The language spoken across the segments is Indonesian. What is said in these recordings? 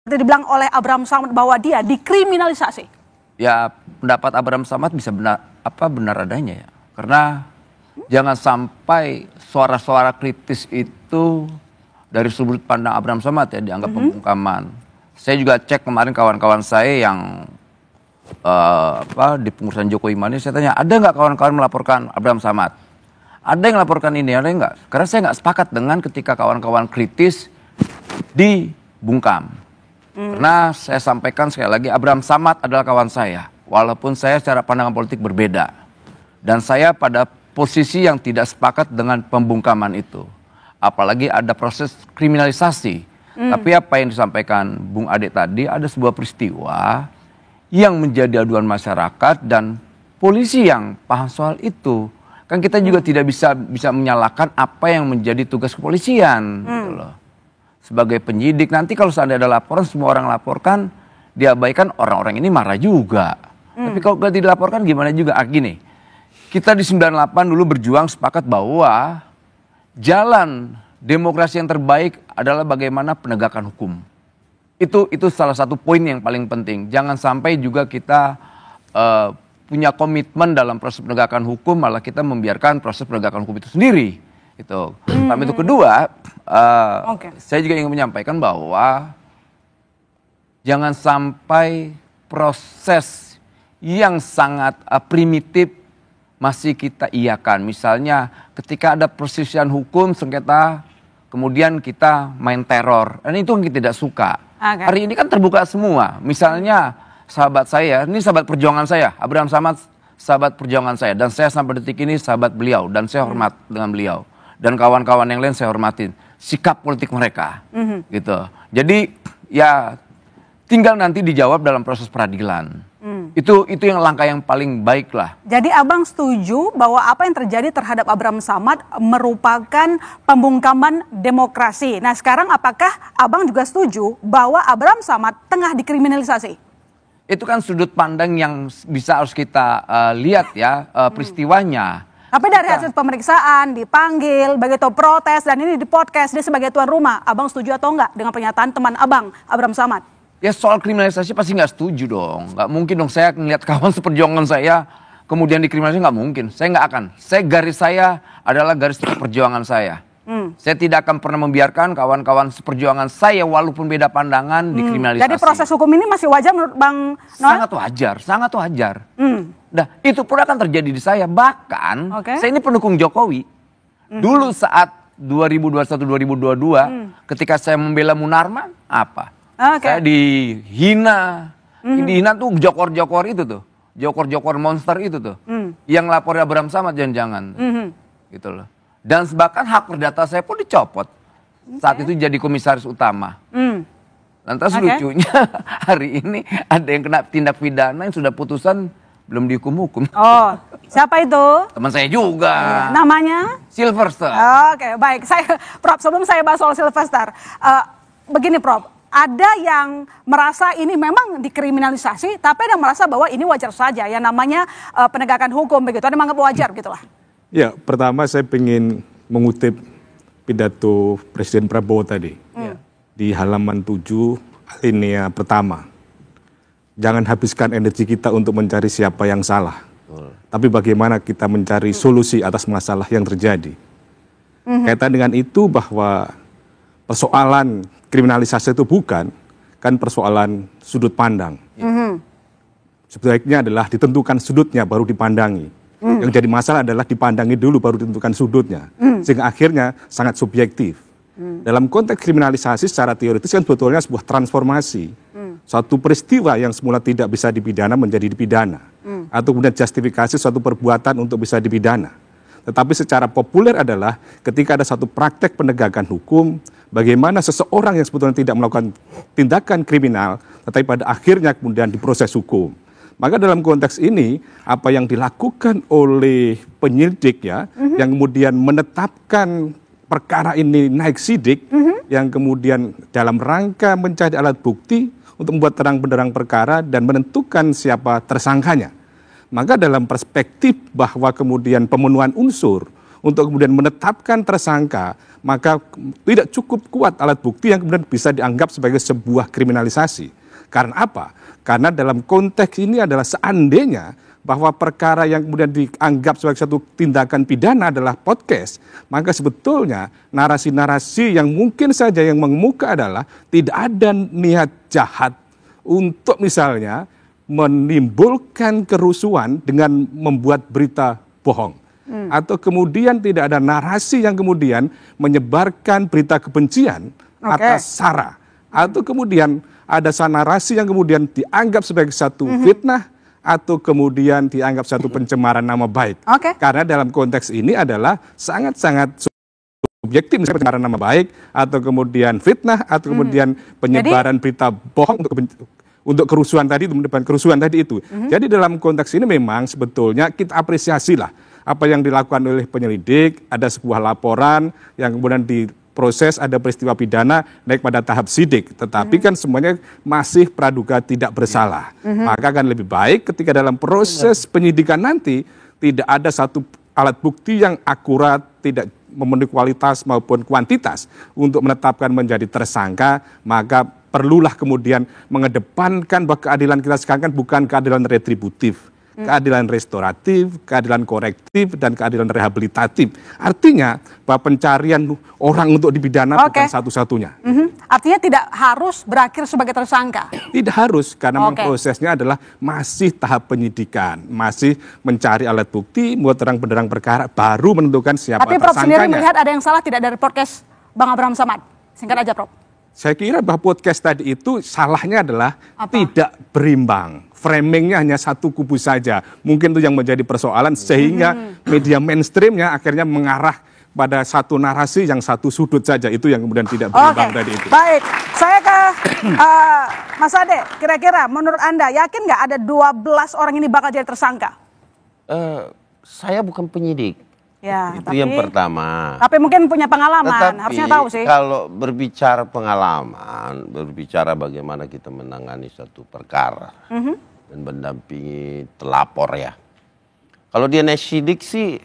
dibilang oleh Abraham Samad bahwa dia dikriminalisasi? Ya, pendapat Abraham Samad bisa benar adanya ya. Karena jangan sampai suara-suara kritis itu dari sudut pandang Abraham Samad ya dianggap pembungkaman. Saya juga cek kemarin kawan-kawan saya yang di pengurusan Jokowi Mani, saya tanya, ada nggak kawan-kawan melaporkan Abraham Samad? Ada yang melaporkan ini, ada yang nggak? Karena saya nggak sepakat dengan ketika kawan-kawan kritis dibungkam. Karena saya sampaikan sekali lagi, Abraham Samad adalah kawan saya. Walaupun saya secara pandangan politik berbeda. Dan saya pada posisi yang tidak sepakat dengan pembungkaman itu. Apalagi ada proses kriminalisasi. Tapi apa yang disampaikan Bung Ade tadi, ada sebuah peristiwa yang menjadi aduan masyarakat dan polisi yang paham soal itu. Kan kita juga tidak bisa menyalahkan apa yang menjadi tugas kepolisian. Gitu loh. Sebagai penyidik, nanti kalau seandainya ada laporan, semua orang laporkan, diabaikan, orang-orang ini marah juga. Tapi kalau tidak dilaporkan gimana juga? Gini, kita di 98 dulu berjuang sepakat bahwa jalan demokrasi yang terbaik adalah bagaimana penegakan hukum. Itu salah satu poin yang paling penting. Jangan sampai juga kita punya komitmen dalam proses penegakan hukum, malah kita membiarkan proses penegakan hukum itu sendiri. Itu. Tapi itu kedua, saya juga ingin menyampaikan bahwa jangan sampai proses yang sangat primitif masih kita iakan. Misalnya ketika ada perselisihan hukum, sengketa, kemudian kita main teror. Dan itu yang kita tidak suka. Hari ini kan terbuka semua. Misalnya sahabat saya, ini sahabat perjuangan saya, Abraham Samad, sahabat perjuangan saya. Dan saya sampai detik ini sahabat beliau. Dan saya hormat dengan beliau. Dan kawan-kawan yang lain saya hormatin sikap politik mereka, gitu. Jadi ya tinggal nanti dijawab dalam proses peradilan. Itu yang langkah yang paling baik lah. Jadi abang setuju bahwa apa yang terjadi terhadap Abraham Samad merupakan pembungkaman demokrasi. Nah sekarang apakah abang juga setuju bahwa Abraham Samad tengah dikriminalisasi? Itu kan sudut pandang yang bisa harus kita lihat ya peristiwanya. Tapi dari hasil pemeriksaan, dipanggil, begitu protes, dan ini di podcast, dia sebagai tuan rumah. Abang setuju atau enggak dengan pernyataan teman abang, Abraham Samad? Ya soal kriminalisasi pasti nggak setuju dong. Nggak mungkin dong saya ngeliat kawan seperjuangan saya, kemudian dikriminalisasi, nggak mungkin. Saya nggak akan. Garis saya adalah garis perjuangan saya. Saya tidak akan pernah membiarkan kawan-kawan seperjuangan saya, walaupun beda pandangan, dikriminalisasi. Jadi proses hukum ini masih wajar menurut Bang Noel? Sangat wajar, sangat wajar. Nah, itu pun akan terjadi di saya. Bahkan, saya ini pendukung Jokowi. Dulu saat 2021-2022, ketika saya membela Munarman, apa? Saya dihina. Dihina tuh jokor-jokor itu tuh. Jokor-jokor monster itu tuh. Yang lapor Abraham Samad jangan-jangan. Gitu loh. Dan bahkan hak perdata saya pun dicopot. Saat itu jadi komisaris utama. Lantas lucunya hari ini ada yang kena tindak pidana yang sudah putusan belum dihukum-hukum. Oh, siapa itu? Teman saya juga. Namanya? Sylvester. Oke, baik. Prof, sebelum saya bahas soal Sylvester, begini Prof, ada yang merasa ini memang dikriminalisasi, tapi ada yang merasa bahwa ini wajar saja, yang namanya penegakan hukum begitu. Ada yang menganggap wajar gitulah. Ya, pertama saya ingin mengutip pidato Presiden Prabowo tadi di halaman 7 alinea pertama. Jangan habiskan energi kita untuk mencari siapa yang salah, tapi bagaimana kita mencari solusi atas masalah yang terjadi. Kaitan dengan itu bahwa persoalan kriminalisasi itu bukan kan persoalan sudut pandang. Sebaiknya adalah ditentukan sudutnya baru dipandangi. Yang jadi masalah adalah dipandangi dulu baru ditentukan sudutnya. Sehingga akhirnya sangat subjektif. Dalam konteks kriminalisasi secara teoritis kan sebetulnya sebuah transformasi. Suatu peristiwa yang semula tidak bisa dipidana menjadi dipidana. Atau kemudian justifikasi suatu perbuatan untuk bisa dipidana. Tetapi secara populer adalah ketika ada satu praktek penegakan hukum, bagaimana seseorang yang sebetulnya tidak melakukan tindakan kriminal, tetapi pada akhirnya kemudian diproses hukum. Maka dalam konteks ini, apa yang dilakukan oleh penyidik ya, yang kemudian menetapkan perkara ini naik sidik, yang kemudian dalam rangka mencari alat bukti untuk membuat terang benderang perkara dan menentukan siapa tersangkanya. Maka dalam perspektif bahwa kemudian pemenuhan unsur untuk kemudian menetapkan tersangka, maka tidak cukup kuat alat bukti yang kemudian bisa dianggap sebagai sebuah kriminalisasi. Karena apa? Karena dalam konteks ini adalah seandainya bahwa perkara yang kemudian dianggap sebagai satu tindakan pidana adalah podcast, maka sebetulnya narasi-narasi yang mungkin saja yang mengemuka adalah tidak ada niat jahat untuk misalnya menimbulkan kerusuhan dengan membuat berita bohong. Atau kemudian tidak ada narasi yang kemudian menyebarkan berita kebencian atas SARA. Atau kemudian ada narasi yang kemudian dianggap sebagai satu fitnah atau kemudian dianggap satu pencemaran nama baik. Karena dalam konteks ini adalah sangat-sangat subjektif, misalnya pencemaran nama baik atau kemudian fitnah atau kemudian penyebaran berita bohong untuk kerusuhan tadi, menyebabkan kerusuhan tadi itu. Jadi dalam konteks ini memang sebetulnya kita apresiasilah apa yang dilakukan oleh penyelidik, ada sebuah laporan yang kemudian diproses, ada peristiwa pidana naik pada tahap sidik, tetapi kan semuanya masih praduga tidak bersalah. Maka akan lebih baik ketika dalam proses penyidikan nanti tidak ada satu alat bukti yang akurat, tidak memenuhi kualitas maupun kuantitas untuk menetapkan menjadi tersangka, maka perlulah kemudian mengedepankan bahwa keadilan kita sekarang kan bukan keadilan retributif, keadilan restoratif, keadilan korektif, dan keadilan rehabilitatif. Artinya bahwa pencarian orang untuk dipidana bukan satu-satunya. Artinya tidak harus berakhir sebagai tersangka? Tidak harus, karena memang prosesnya adalah masih tahap penyidikan, masih mencari alat bukti, buat terang-benderang perkara, baru menentukan siapa tersangkanya. Tapi Prof sendiri melihat ada yang salah tidak dari podcast Bang Abraham Samad? Singkat aja Prof. Saya kira bahwa podcast tadi itu salahnya adalah tidak berimbang. Framingnya hanya satu kubu saja. Mungkin itu yang menjadi persoalan sehingga media mainstreamnya akhirnya mengarah pada satu narasi yang satu sudut saja. Itu yang kemudian tidak berimbang tadi itu. Baik, saya ke Mas Ade. Kira-kira menurut Anda yakin nggak ada 12 orang ini bakal jadi tersangka? Saya bukan penyidik. Ya, itu yang pertama. Tapi mungkin punya pengalaman, harusnya tahu sih. Kalau berbicara pengalaman, berbicara bagaimana kita menangani satu perkara dan mendampingi telapor ya. Kalau dia naik sidik sih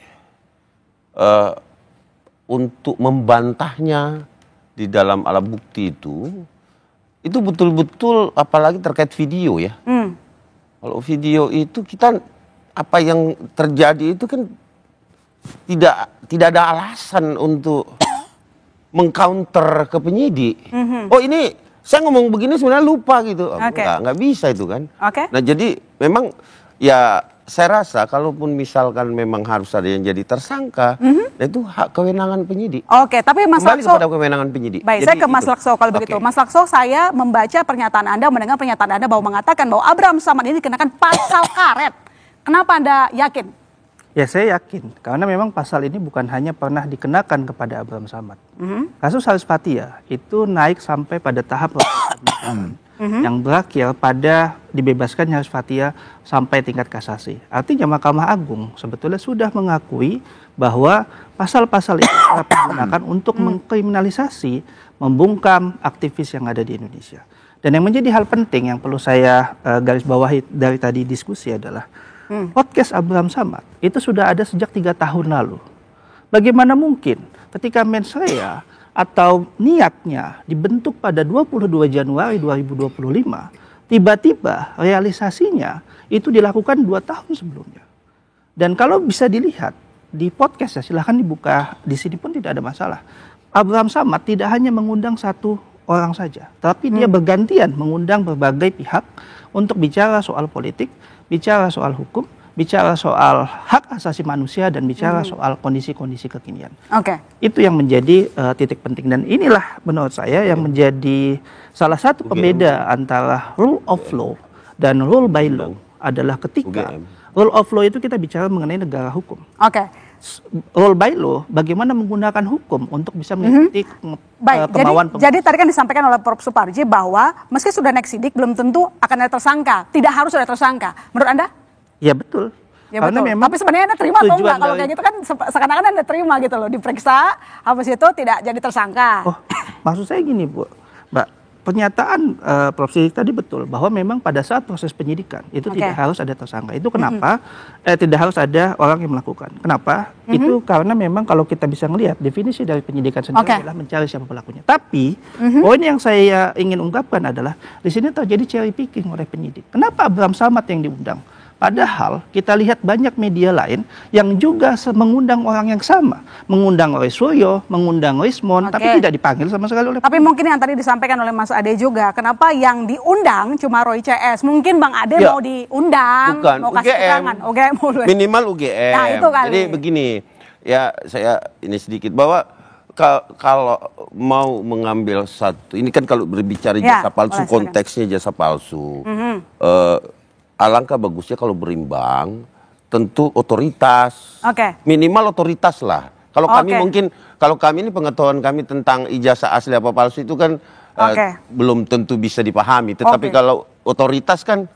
untuk membantahnya di dalam alat bukti itu betul-betul apalagi terkait video ya. Kalau video itu kita apa yang terjadi itu kan tidak ada alasan untuk mengcounter ke penyidik. Oh ini saya ngomong begini sebenarnya lupa gitu. Nggak bisa itu kan. Nah jadi memang ya saya rasa kalaupun misalkan memang harus ada yang jadi tersangka, itu hak kewenangan penyidik. Tapi Mas Lakso, kepada kewenangan penyidik. Baik, saya ke Mas Lakso kalau begitu. Mas Lakso, saya membaca pernyataan Anda, mendengar pernyataan Anda bahwa mengatakan bahwa Abraham Samad ini dikenakan pasal karet. Kenapa Anda yakin? Ya saya yakin, karena memang pasal ini bukan hanya pernah dikenakan kepada Abraham Samad. Kasus Haris Fathia itu naik sampai pada tahap yang berakhir pada dibebaskan Haris Fathia sampai tingkat kasasi. Artinya Mahkamah Agung sebetulnya sudah mengakui bahwa pasal-pasal itu digunakan untuk mengkriminalisasi, membungkam aktivis yang ada di Indonesia. Dan yang menjadi hal penting yang perlu saya garis bawahi dari tadi diskusi adalah podcast Abraham Samad itu sudah ada sejak 3 tahun lalu. Bagaimana mungkin ketika mensrea atau niatnya dibentuk pada 22 Januari 2025, tiba-tiba realisasinya itu dilakukan 2 tahun sebelumnya. Dan kalau bisa dilihat di podcast ya, silahkan dibuka di sini pun tidak ada masalah. Abraham Samad tidak hanya mengundang satu orang saja, tapi dia bergantian mengundang berbagai pihak untuk bicara soal politik, bicara soal hukum, bicara soal hak asasi manusia, dan bicara soal kondisi-kondisi kekinian. Itu yang menjadi titik penting. Dan inilah menurut saya yang menjadi salah satu pembeda antara rule of law dan rule by law adalah ketika rule of law itu kita bicara mengenai negara hukum. Rule by law bagaimana menggunakan hukum untuk bisa mengikuti kemauan jadi tadi kan disampaikan oleh Prof Suparji bahwa meski sudah naik sidik belum tentu akan ada tersangka, tidak harus ada tersangka. Menurut Anda? Ya betul. Ya betul. Tapi sebenarnya Anda terima atau enggak? Kalau kayak gitu kan seakan-akan Anda terima gitu loh, diperiksa habis itu tidak jadi tersangka. Maksud saya gini Bu, Mbak, pernyataan Prof. Siddiq tadi betul bahwa memang pada saat proses penyidikan itu tidak harus ada tersangka. Itu kenapa tidak harus ada orang yang melakukan. Kenapa? Itu karena memang kalau kita bisa melihat definisi dari penyidikan sendiri adalah mencari siapa pelakunya. Tapi poin yang saya ingin ungkapkan adalah di sini terjadi cherry picking oleh penyidik. Kenapa Abraham Samad yang diundang? Padahal kita lihat banyak media lain yang juga mengundang orang yang sama. Mengundang Roy Suryo, mengundang Rismon, tapi tidak dipanggil sama sekali oleh. Tapi mungkin yang tadi disampaikan oleh Mas Ade juga, kenapa yang diundang cuma Roy CS? Mungkin Bang Ade mau diundang, bukan, mau kasih keterangan. UGM. Minimal UGM. Nah, itu kali. Jadi begini, ya saya ini sedikit bahwa kalau mau mengambil satu, ini kan kalau berbicara jasa palsu, konteksnya jasa palsu. Alangkah bagusnya kalau berimbang, tentu otoritas, minimal otoritas lah. Kalau kami mungkin, kalau kami ini pengetahuan kami tentang ijazah asli apa palsu itu kan belum tentu bisa dipahami. Tetapi kalau otoritas kan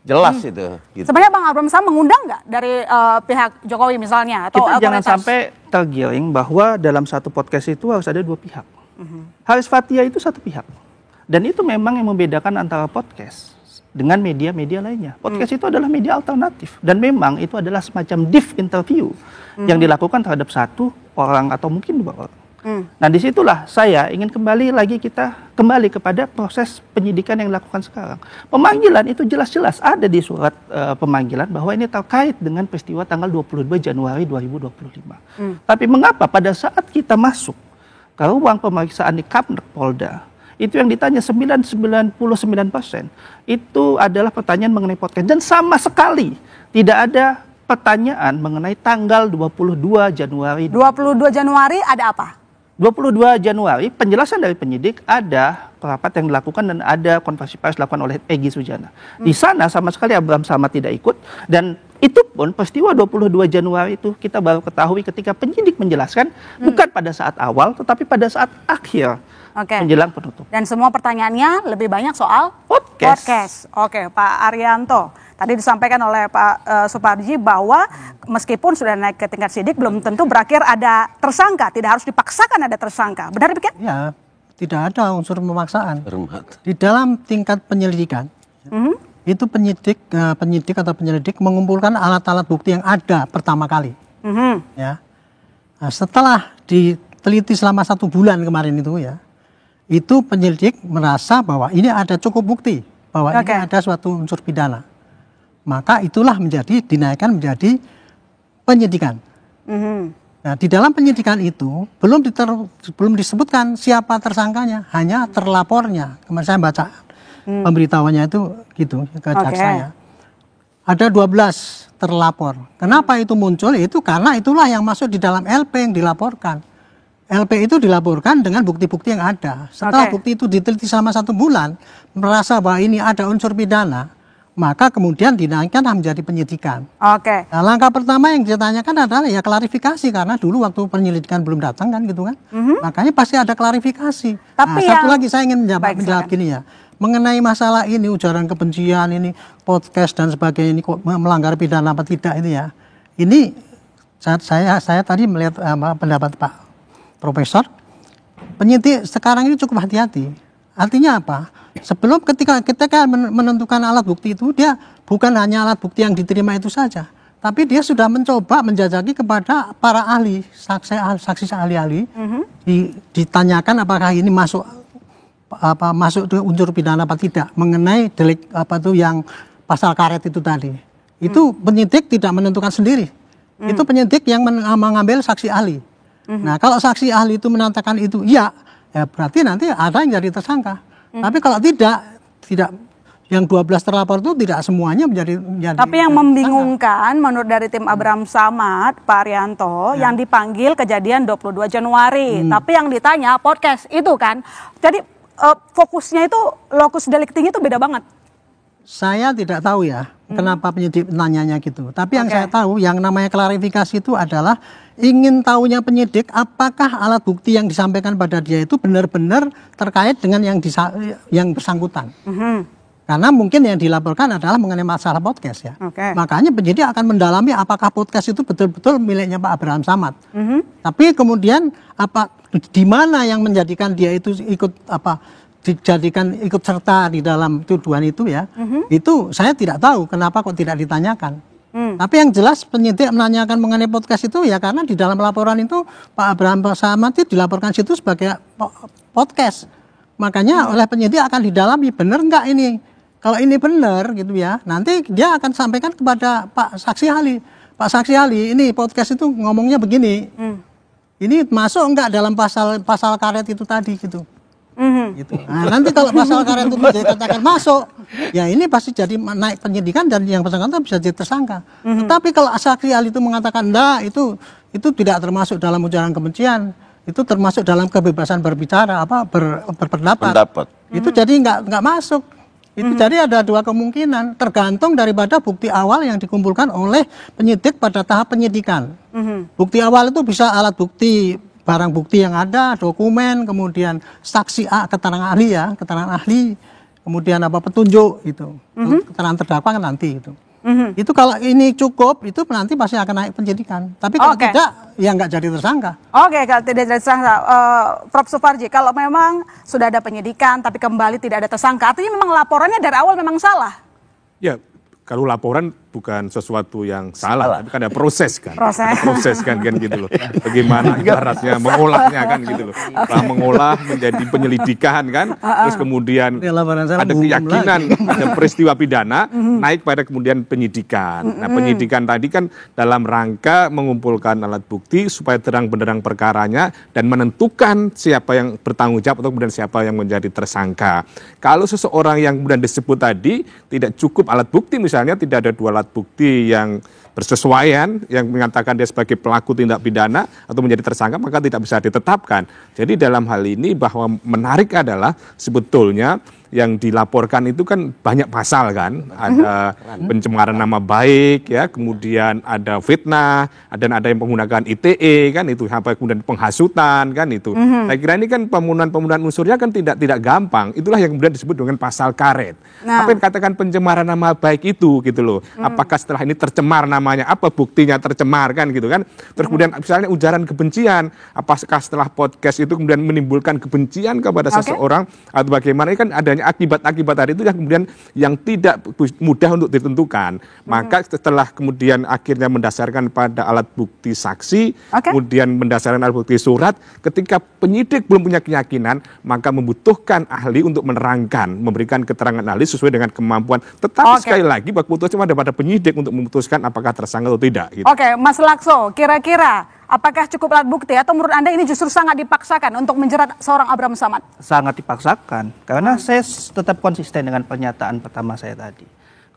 jelas itu. Gitu. Sebenarnya Bang Abraham Samad mengundang nggak dari pihak Jokowi misalnya? Atau kita jangan sampai tergiring bahwa dalam satu podcast itu harus ada dua pihak. Haris Fathia itu satu pihak. Dan itu memang yang membedakan antara podcast dengan media-media lainnya. Podcast itu adalah media alternatif. Dan memang itu adalah semacam deep interview yang dilakukan terhadap satu orang atau mungkin dua orang. Nah disitulah saya ingin kita kembali kepada proses penyidikan yang dilakukan sekarang. Pemanggilan itu jelas-jelas ada di surat pemanggilan bahwa ini terkait dengan peristiwa tanggal 22 Januari 2025. Tapi mengapa pada saat kita masuk ke ruang pemeriksaan di Kapolda Polda, itu yang ditanya 99% itu adalah pertanyaan mengenai podcast. Dan sama sekali tidak ada pertanyaan mengenai tanggal 22 Januari. 22 Januari ada apa? 22 Januari penjelasan dari penyidik ada rapat yang dilakukan dan ada konferensi pers dilakukan oleh Egy Sujana. Di sana sama sekali Abraham Samad tidak ikut dan itu pun peristiwa 22 Januari itu kita baru ketahui ketika penyidik menjelaskan bukan pada saat awal tetapi pada saat akhir. Menjelang penutup. Dan semua pertanyaannya lebih banyak soal podcast. Oke, Pak Arianto. Tadi disampaikan oleh Pak Suparji bahwa meskipun sudah naik ke tingkat sidik, belum tentu berakhir ada tersangka. Tidak harus dipaksakan ada tersangka. Benar demikian? Ya, tidak ada unsur pemaksaan. Di dalam tingkat penyelidikan, itu penyidik atau penyelidik mengumpulkan alat-alat bukti yang ada pertama kali. Ya. Nah, setelah diteliti selama 1 bulan kemarin itu penyelidik merasa bahwa ini ada cukup bukti bahwa ini ada suatu unsur pidana, maka itulah dinaikkan menjadi penyidikan. Nah di dalam penyidikan itu belum disebutkan siapa tersangkanya, hanya terlapornya. Kemarin saya baca pemberitahuannya itu gitu ke jaksa ya. Ada 12 terlapor. Kenapa itu muncul? Itu karena itulah yang masuk di dalam LP yang dilaporkan. LP itu dilaporkan dengan bukti-bukti yang ada. Setelah bukti itu diteliti selama 1 bulan, merasa bahwa ini ada unsur pidana, maka kemudian dinaikkan menjadi penyidikan. Nah, langkah pertama yang ditanyakan adalah ya klarifikasi, karena dulu waktu penyelidikan belum datang kan gitu kan. Makanya pasti ada klarifikasi. Tapi satu lagi saya ingin menjawab gini ya. Mengenai masalah ini ujaran kebencian ini, podcast dan sebagainya ini kok melanggar pidana apa tidak ini ya. Ini saya tadi melihat pendapat Pak Profesor, penyidik sekarang ini cukup hati-hati. Artinya apa? Sebelum ketika menentukan alat bukti itu, dia bukan hanya alat bukti yang diterima itu saja, tapi dia sudah mencoba menjajaki kepada para ahli, saksi ahli-ahli, ditanyakan apakah ini masuk unsur pidana apa tidak, mengenai delik yang pasal karet itu tadi. Itu penyidik tidak menentukan sendiri. Itu penyidik yang mengambil saksi ahli. Nah kalau saksi ahli itu menandakan itu ya berarti nanti ada yang jadi tersangka. Tapi kalau tidak yang 12 terlapor itu tidak semuanya menjadi tapi yang membingungkan menurut dari tim Abraham Samad, Pak Arianto, yang dipanggil kejadian 22 Januari. Tapi yang ditanya podcast itu kan. Jadi fokusnya itu lokus deliktinya itu beda banget. Saya tidak tahu ya kenapa penyidik nanyanya gitu. Tapi yang saya tahu yang namanya klarifikasi itu adalah ingin tahunya penyidik apakah alat bukti yang disampaikan pada dia itu benar-benar terkait dengan yang bersangkutan. Karena mungkin yang dilaporkan adalah mengenai masalah podcast ya. Makanya penyidik akan mendalami apakah podcast itu betul-betul miliknya Pak Abraham Samad. Tapi kemudian di mana yang menjadikan dia itu ikut dijadikan ikut serta di dalam tuduhan itu ya, itu saya tidak tahu kenapa kok tidak ditanyakan. Tapi yang jelas penyidik menanyakan mengenai podcast itu ya karena di dalam laporan itu Pak Abraham Samad itu dilaporkan situ sebagai podcast. Makanya oleh penyidik akan didalami benar nggak ini. Kalau ini benar gitu ya, nanti dia akan sampaikan kepada Pak Saksi Ahli. Pak Saksi Ahli, ini podcast itu ngomongnya begini. Ini masuk enggak dalam pasal karet itu tadi gitu. Gitu. Nah, nanti kalau pasal karet itu dikatakan masuk, ya ini pasti jadi naik penyidikan dan yang bersangkutan bisa jadi tersangka. Tetapi kalau Saksi Ahli itu mengatakan enggak, itu tidak termasuk dalam ujaran kebencian, itu termasuk dalam kebebasan berbicara, berpendapat. Itu jadi nggak masuk. Itu jadi ada dua kemungkinan, tergantung daripada bukti awal yang dikumpulkan oleh penyidik pada tahap penyidikan. Bukti awal itu bisa alat bukti, barang bukti yang ada, dokumen, kemudian saksi keterangan ahli ya, keterangan ahli, kemudian petunjuk itu, keterangan terdakwa kan nanti itu. Itu kalau ini cukup, itu nanti pasti akan naik penyidikan. Tapi kalau tidak, ya nggak jadi tersangka. Oke, kalau tidak jadi tersangka, Prof. Suparji, kalau memang sudah ada penyidikan, tapi kembali tidak ada tersangka, artinya memang laporannya dari awal memang salah. Ya, kalau laporan bukan sesuatu yang salah, tapi kan ada proses kan. Ada proses kan gitu loh. Bagaimana ibaratnya mengolahnya kan gitu loh. Setelah mengolah menjadi penyelidikan kan, terus kemudian ada keyakinan ada peristiwa pidana, naik pada kemudian penyidikan. Nah, penyidikan tadi kan dalam rangka mengumpulkan alat bukti supaya terang benderang perkaranya dan menentukan siapa yang bertanggung jawab atau kemudian siapa yang menjadi tersangka. Kalau seseorang yang kemudian disebut tadi tidak cukup alat bukti, misalnya tidak ada dua alat bukti yang bersesuaian yang mengatakan dia sebagai pelaku tindak pidana atau menjadi tersangka, maka tidak bisa ditetapkan. Jadi dalam hal ini bahwa menarik adalah sebetulnya yang dilaporkan itu kan banyak pasal kan, ada pencemaran nama baik ya, kemudian ada fitnah, dan ada yang menggunakan ITE kan itu, sampai kemudian penghasutan kan itu. Saya kira ini kan pembunuhan unsurnya kan tidak gampang. Itulah yang kemudian disebut dengan pasal karet. Apa yang dikatakan pencemaran nama baik itu gitu loh. Apakah setelah ini tercemar namanya, apa buktinya tercemar kan gitu kan. Terus kemudian misalnya ujaran kebencian, apakah setelah podcast itu kemudian menimbulkan kebencian kepada seseorang atau bagaimana, ini kan adanya akibat-akibat tadi itu yang kemudian yang tidak mudah untuk ditentukan. Maka setelah kemudian akhirnya mendasarkan pada alat bukti saksi, kemudian mendasarkan alat bukti surat, ketika penyidik belum punya keyakinan, maka membutuhkan ahli untuk menerangkan, memberikan keterangan ahli sesuai dengan kemampuan. Tetapi sekali lagi keputusan ada pada penyidik untuk memutuskan apakah tersangka atau tidak. Gitu. Mas Lakso, kira-kira apakah cukup alat bukti atau menurut Anda ini justru sangat dipaksakan untuk menjerat seorang Abraham Samad? Sangat dipaksakan, karena saya tetap konsisten dengan pernyataan pertama saya tadi.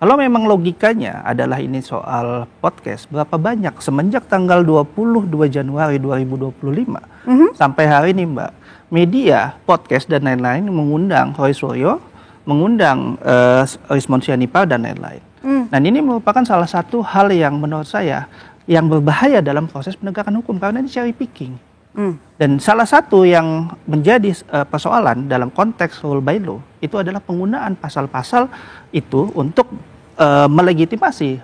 Kalau memang logikanya adalah ini soal podcast, berapa banyak semenjak tanggal 22 Januari 2025 sampai hari ini Mbak, media, podcast dan lain-lain mengundang Roy Suryo, mengundang Rismond Sianipar dan lain-lain. Dan ini merupakan salah satu hal yang menurut saya yang berbahaya dalam proses penegakan hukum, karena ini cherry picking. Dan salah satu yang menjadi persoalan dalam konteks rule by law itu adalah penggunaan pasal-pasal itu untuk melegitimasi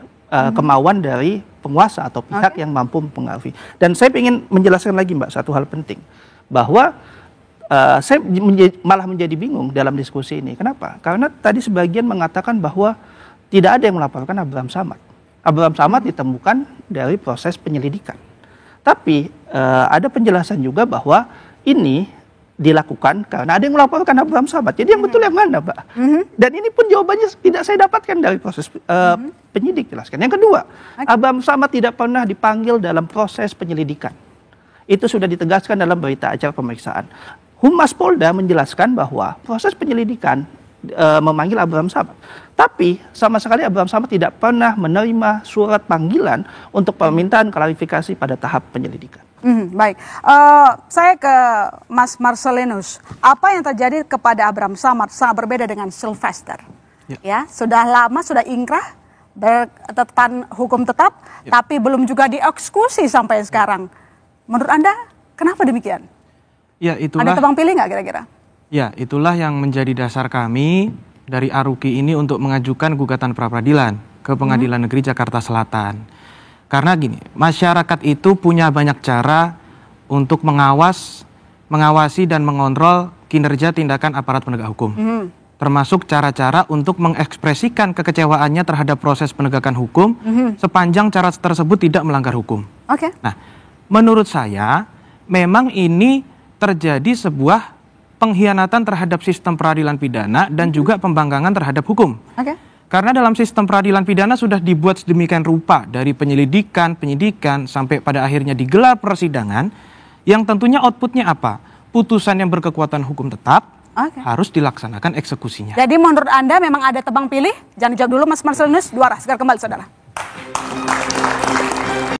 kemauan dari penguasa atau pihak yang mampu mempengaruhi. Dan saya ingin menjelaskan lagi Mbak satu hal penting, bahwa saya malah menjadi bingung dalam diskusi ini. Kenapa? Karena tadi sebagian mengatakan bahwa tidak ada yang melaporkan Abraham Samad. Abraham Samad ditemukan dari proses penyelidikan. Tapi ada penjelasan juga bahwa ini dilakukan karena ada yang melaporkan Abraham Samad. Jadi yang betul yang mana, Pak? Dan ini pun jawabannya tidak saya dapatkan dari proses penyidik jelaskan. Yang kedua, Abraham Samad tidak pernah dipanggil dalam proses penyelidikan. Itu sudah ditegaskan dalam berita acara pemeriksaan. Humas Polda menjelaskan bahwa proses penyelidikan memanggil Abraham Samad. Tapi sama sekali Abraham Samad tidak pernah menerima surat panggilan untuk permintaan klarifikasi pada tahap penyelidikan. Baik, saya ke Mas Marcelinus. Apa yang terjadi kepada Abraham Samad sangat berbeda dengan Sylvester. Ya, sudah lama, sudah ingkrah, bertatan hukum tetap, tapi belum juga dieksekusi sampai sekarang. Menurut Anda, kenapa demikian? Ya, itulah. Ada tebang pilih nggak kira-kira? Ya, itulah yang menjadi dasar kami dari Aruki ini untuk mengajukan gugatan pra-peradilan ke Pengadilan Negeri Jakarta Selatan. Karena gini, masyarakat itu punya banyak cara untuk mengawasi dan mengontrol kinerja tindakan aparat penegak hukum. Termasuk cara-cara untuk mengekspresikan kekecewaannya terhadap proses penegakan hukum sepanjang cara tersebut tidak melanggar hukum. Oke. Nah, menurut saya memang ini terjadi sebuah pengkhianatan terhadap sistem peradilan pidana dan juga pembangkangan terhadap hukum. Oke. Karena dalam sistem peradilan pidana sudah dibuat sedemikian rupa dari penyelidikan, penyidikan, sampai pada akhirnya digelar persidangan, yang tentunya outputnya apa? Putusan yang berkekuatan hukum tetap harus dilaksanakan eksekusinya. Jadi menurut Anda memang ada tebang pilih? Jangan dijawab dulu Mas Marcelinus, dua arah, segera kembali saudara.